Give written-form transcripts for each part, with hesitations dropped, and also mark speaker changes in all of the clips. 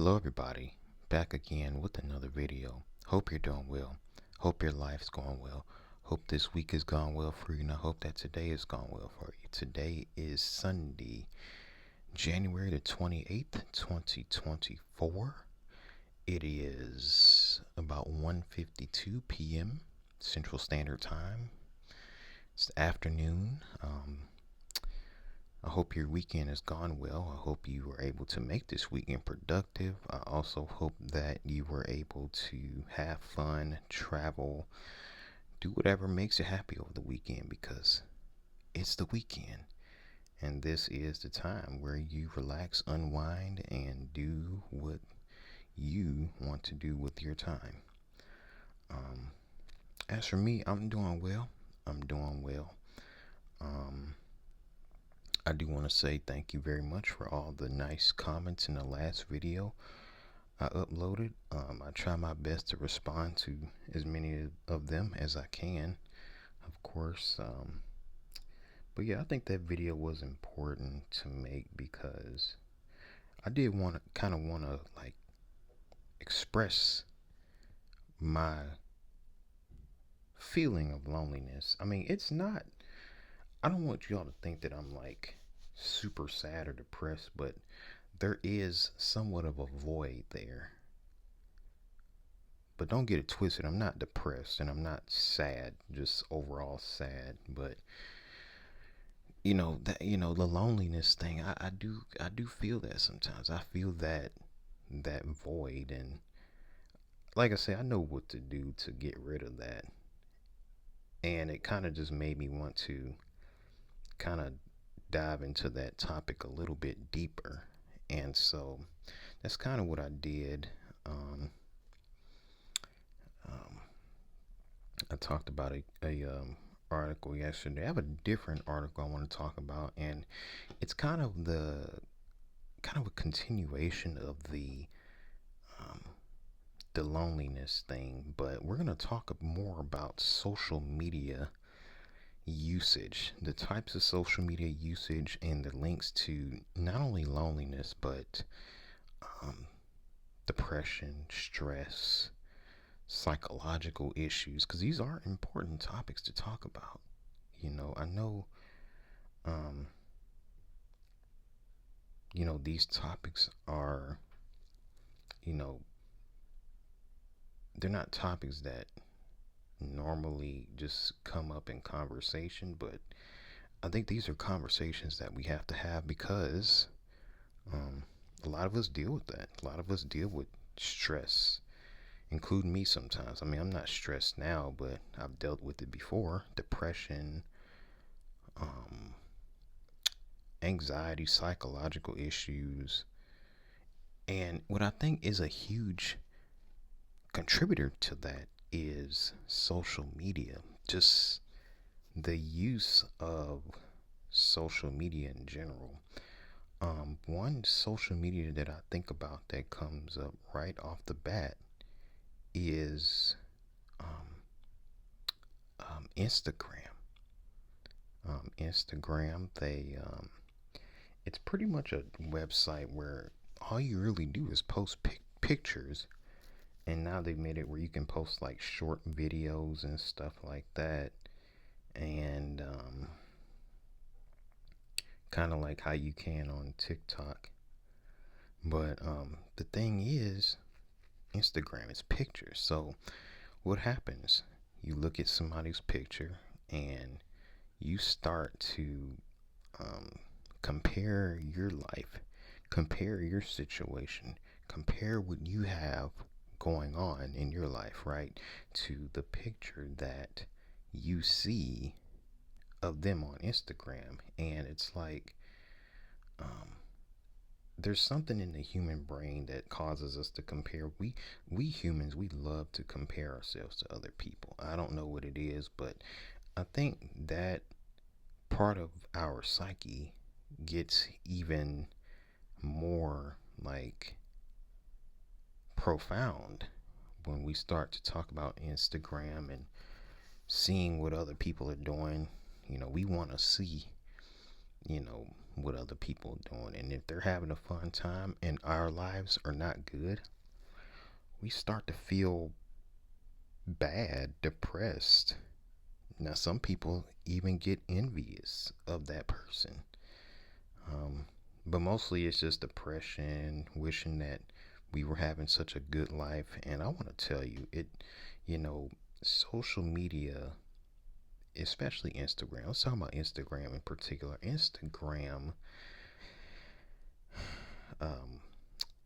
Speaker 1: Hello everybody, back again with another video. Hope you're doing well. Hope your life's going well. Hope this week has gone well for you, and I hope that today has gone well for you. Today is Sunday, January the 28th, 2024. It is about 1:52 p.m. Central Standard Time. It's the afternoon. I hope your weekend has gone well. I hope you were able to make this weekend productive. I also hope that you were able to have fun, travel, do whatever makes you happy over the weekend, because it's the weekend. And this is the time where you relax, unwind, and do what you want to do with your time. As for me, I'm doing well. I do want to say thank you very much for all the nice comments in the last video I uploaded. I try my best to respond to as many of them as I can, of course. But yeah, I think that video was important to make because I did want to like express my feeling of loneliness. I mean, I don't want y'all to think that I'm like super sad or depressed, but there is somewhat of a void there. But don't get it twisted. I'm not depressed and I'm not sad, just overall sad. But the loneliness thing. I do feel that sometimes. I feel that void, and like I say, I know what to do to get rid of that. And it kind of just made me want to kind of dive into that topic a little bit deeper. And so that's kind of what I did. Um, I talked about a article yesterday. I have a different article I want to talk about, and it's kind of a continuation of um, the loneliness thing, but we're going to talk more about social media usage, the types of social media usage, and the links to not only loneliness but um, depression, stress, psychological issues, because these are important topics to talk about. I know, um, these topics are, you know, they're not topics that normally just come up in conversation, but I think these are conversations that we have to have because um, a lot of us deal with that. A lot of us deal with stress, including me sometimes. I mean, I'm not stressed now, but I've dealt with it before. Depression, um, anxiety, psychological issues. And what I think is a huge contributor to that is social media. Just the use of social media in general. One social media that I think about that comes up right off the bat is um, Instagram. Instagram, it's pretty much a website where all you really do is post pictures, and now they've made it where you can post like short videos and stuff like that, and kind of like how you can on TikTok. But the thing is, Instagram is pictures. So what happens? You look at somebody's picture and you start to um, compare your life, compare your situation, compare what you have going on in your life, right, to the picture that you see of them on Instagram. And it's like, um, there's something in the human brain that causes us to compare. We humans, we love to compare ourselves to other people. I don't know what it is, but I think that part of our psyche gets even more like profound when we start to talk about Instagram and seeing what other people are doing. We want to see what other people are doing. And if they're having a fun time and our lives are not good, we start to feel bad, depressed. Now, some people even get envious of that person. Um, but mostly it's just depression, wishing that we were having such a good life. And I want to tell you, you know, social media, especially Instagram. Let's talk about Instagram in particular. Instagram, um,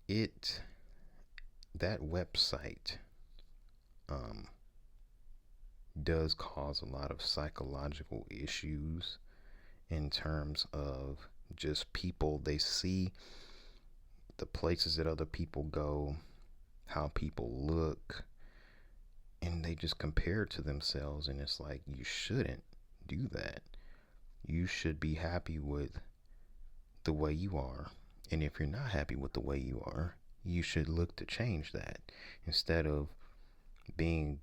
Speaker 1: it that website um, does cause a lot of psychological issues in terms of just people. They see the places that other people go, how people look, and they just compare it to themselves. And it's like, you shouldn't do that. You should be happy with the way you are. And if you're not happy with the way you are, you should look to change that instead of being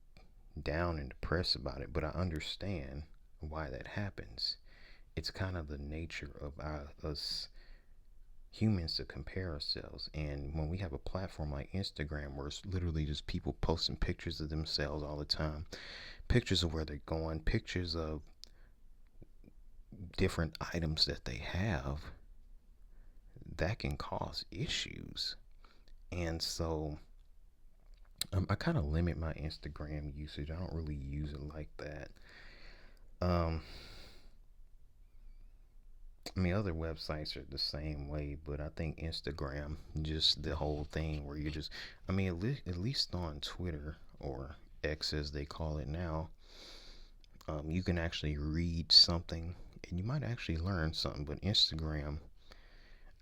Speaker 1: down and depressed about it. But I understand why that happens. It's kind of the nature of us humans to compare ourselves. And when we have a platform like Instagram, where it's literally just people posting pictures of themselves all the time, pictures of where they're going, pictures of different items that they have, that can cause issues. And so I kind of limit my Instagram usage. I don't really use it like that. Um, I mean, other websites are the same way, but I think Instagram, just the whole thing where you just, I mean, at least on Twitter or X as they call it now, you can actually read something and you might actually learn something. But Instagram,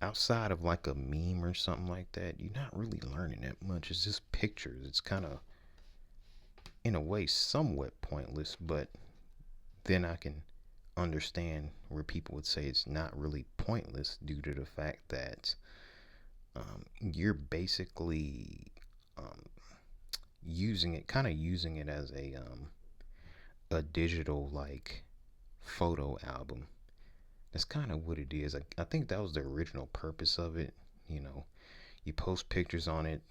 Speaker 1: outside of like a meme or something like that, you're not really learning that much. It's just pictures. It's kind of, in a way, somewhat pointless, but then I can understand where people would say it's not really pointless due to the fact that you're basically um, using it as a digital like photo album. That's kind of what it is. I think that was the original purpose of it. You know, you post pictures on it,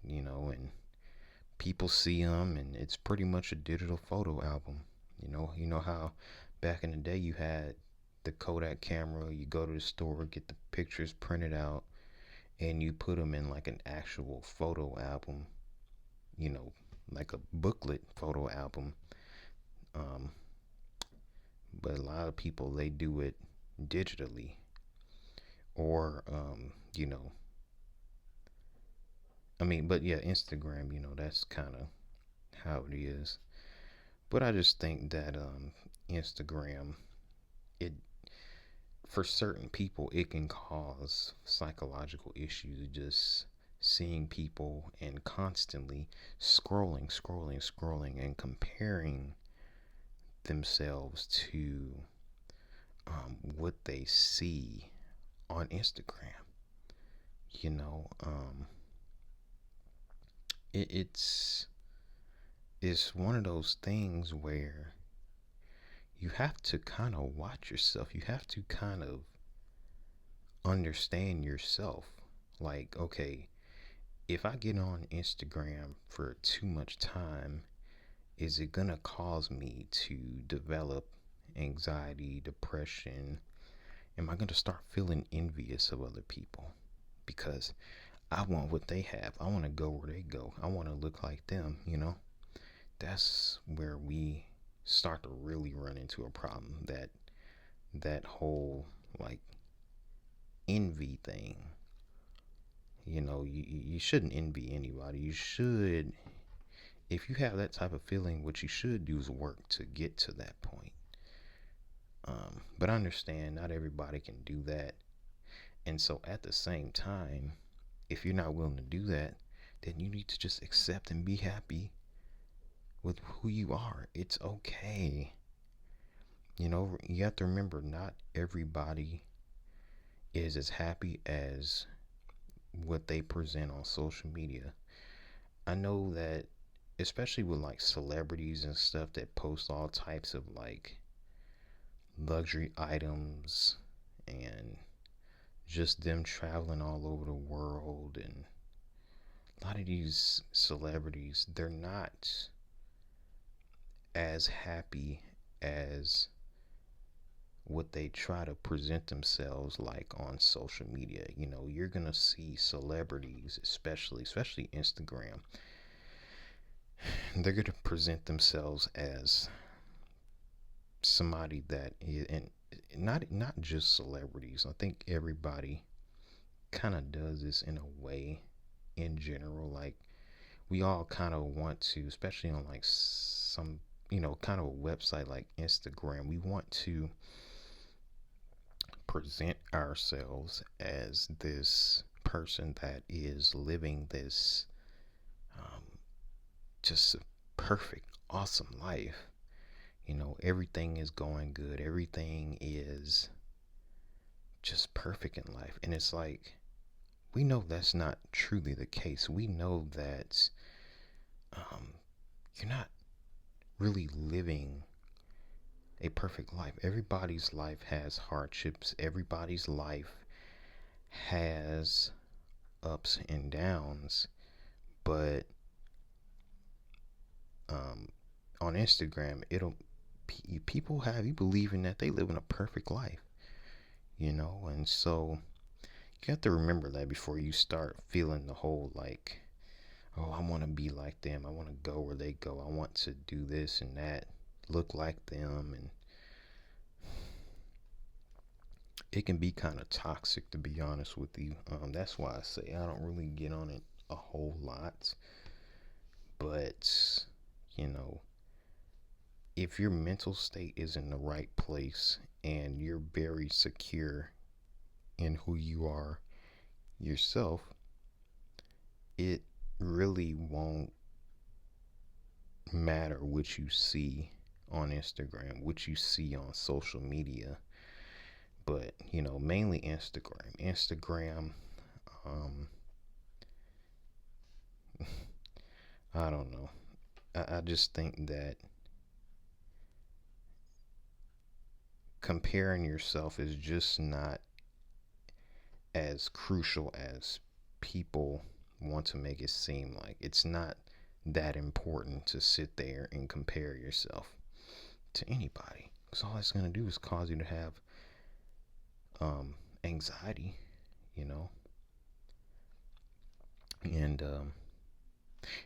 Speaker 1: and people see them, and it's pretty much a digital photo album. You know how back in the day you had the Kodak camera. You go to the store, get the pictures printed out, and you put them in like an actual photo album. You know, like a booklet photo album. Um, but a lot of people they do it digitally, or I mean, but yeah, Instagram. That's kind of how it is. But I just think that Instagram, it for certain people, it can cause psychological issues just seeing people and constantly scrolling, and comparing themselves to what they see on Instagram. You know, it's one of those things where you have to kind of watch yourself. You have to kind of understand yourself. Like, okay, if I get on Instagram for too much time, is it gonna cause me to develop anxiety, depression? Am I gonna start feeling envious of other people? Because I want what they have. I want to go where they go. I want to look like them. That's where we start to really run into a problem. That whole like envy thing. You shouldn't envy anybody. You should, if you have that type of feeling, what you should do is work to get to that point. But I understand not everybody can do that. And so at the same time, if you're not willing to do that, then you need to just accept and be happy with who you are. It's okay. You have to remember not everybody is as happy as what they present on social media. I know that especially with like celebrities and stuff that post all types of like luxury items and just them traveling all over the world. And a lot of these celebrities, they're not as happy as what they try to present themselves like on social media. You know, you're gonna see celebrities, especially Instagram, they're gonna present themselves as somebody that is, and not just celebrities. I think everybody kind of does this in a way in general. Like, we all kind of want to, especially on like some, kind of a website like Instagram, we want to present ourselves as this person that is living this um, just perfect, awesome life. Everything is going good, everything is just perfect in life. And it's like, we know that's not truly the case. We know that um, you're not really living a perfect life. Everybody's life has hardships, everybody's life has ups and downs. But um, on Instagram, people have you believing that they live in a perfect life, and so you have to remember that before you start feeling the whole like, oh, I want to be like them, I want to go where they go, I want to do this and that, look like them. And it can be kind of toxic, to be honest with you. That's why I say I don't really get on it a whole lot. But you know if your mental state is in the right place and you're very secure in who you are yourself, it really won't matter what you see on Instagram, what you see on social media. But mainly Instagram. um I don't know. I just think that comparing yourself is just not as crucial as people want to make it seem. Like, it's not that important to sit there and compare yourself to anybody, because all it's going to do is cause you to have anxiety, you know. And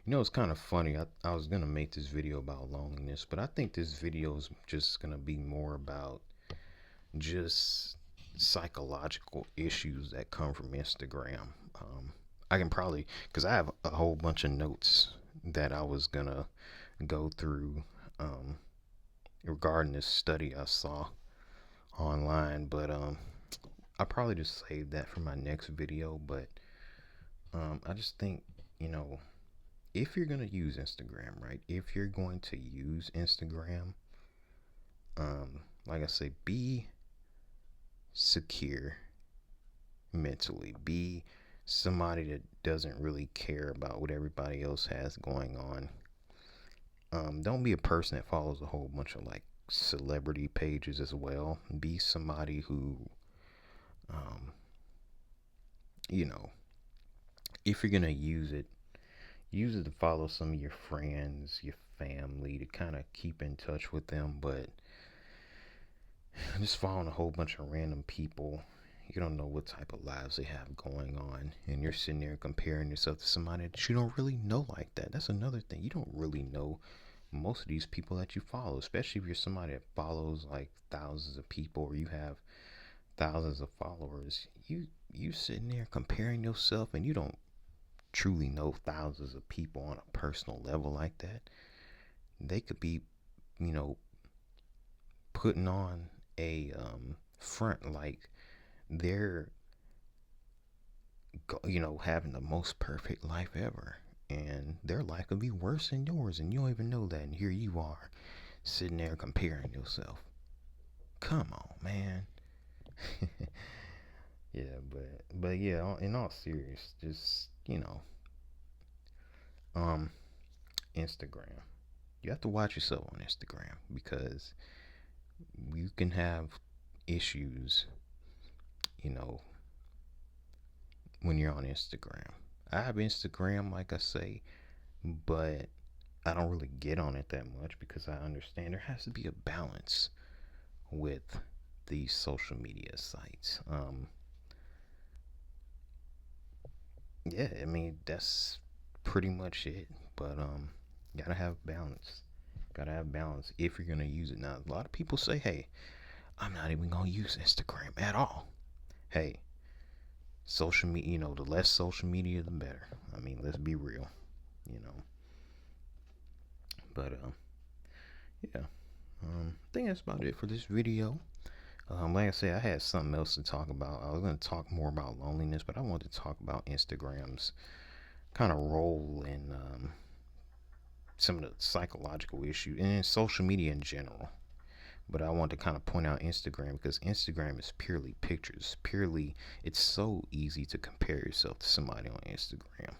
Speaker 1: it's kind of funny. I was going to make this video about loneliness, but I think this video is just going to be more about just psychological issues that come from Instagram. I can probably, because I have a whole bunch of notes that I was gonna go through regarding this study I saw online, but I probably just save that for my next video. But I just think, you know, if you're gonna use Instagram, right? If you're going to use Instagram, like I say, be secure mentally. Be somebody that doesn't really care about what everybody else has going on. Don't be a person that follows a whole bunch of like celebrity pages as well. Be somebody who, um, you know, if you're gonna use it to follow some of your friends, your family, to kind of keep in touch with them. But just following a whole bunch of random people, you don't know what type of lives they have going on, and you're sitting there comparing yourself to somebody that you don't really know like that. That's another thing. You don't really know most of these people that you follow, especially if you're somebody that follows like thousands of people, or you have thousands of followers. You sitting there comparing yourself, and you don't truly know thousands of people on a personal level like that. They could be, you know, putting on a front like they're, having the most perfect life ever, and their life could be worse than yours, and you don't even know that. And here you are sitting there comparing yourself. Come on, man. Yeah, but yeah, in all serious, just um, Instagram. You have to watch yourself on Instagram, because you can have issues you know, when you're on Instagram. I have Instagram, like I say, but I don't really get on it that much because I understand there has to be a balance with these social media sites. Yeah, I mean that's pretty much it. But gotta have balance. Gotta have balance if you're gonna use it. Now, a lot of people say, "Hey, I'm not even gonna use Instagram at all." Hey, social media, the less social media, the better. I mean, let's be real, you know. But yeah, I think that's about it for this video. Like I said, I had something else to talk about. I was gonna talk more about loneliness, but I wanted to talk about Instagram's kind of role in some of the psychological issues and in social media in general. But I want to kind of point out Instagram because Instagram is purely pictures. Purely, it's so easy to compare yourself to somebody on Instagram.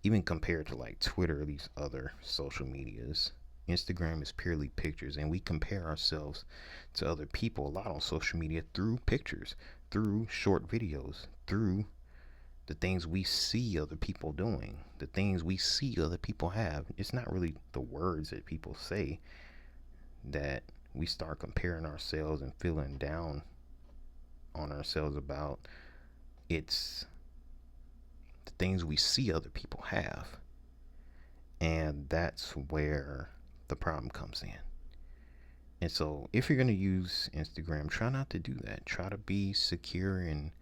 Speaker 1: Even compared to like Twitter or these other social medias. Instagram is purely pictures, and we compare ourselves to other people a lot on social media through pictures, through short videos, through the things we see other people doing, the things we see other people have. It's not really the words that people say that we start comparing ourselves and feeling down on ourselves about. It's the things we see other people have. And that's where the problem comes in. And so, if you're going to use Instagram, try not to do that. Try to be secure and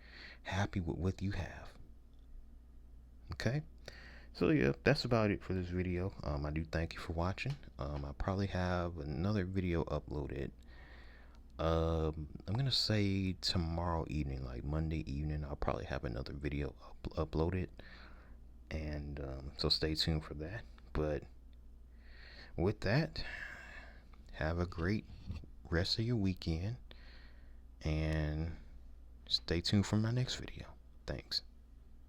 Speaker 1: happy with what you have. Okay? So, yeah, that's about it for this video. I do thank you for watching. I probably have another video uploaded. I'm going to say tomorrow evening, like Monday evening, I'll probably have another video uploaded. And so, stay tuned for that. But with that, have a great rest of your weekend and stay tuned for my next video. Thanks.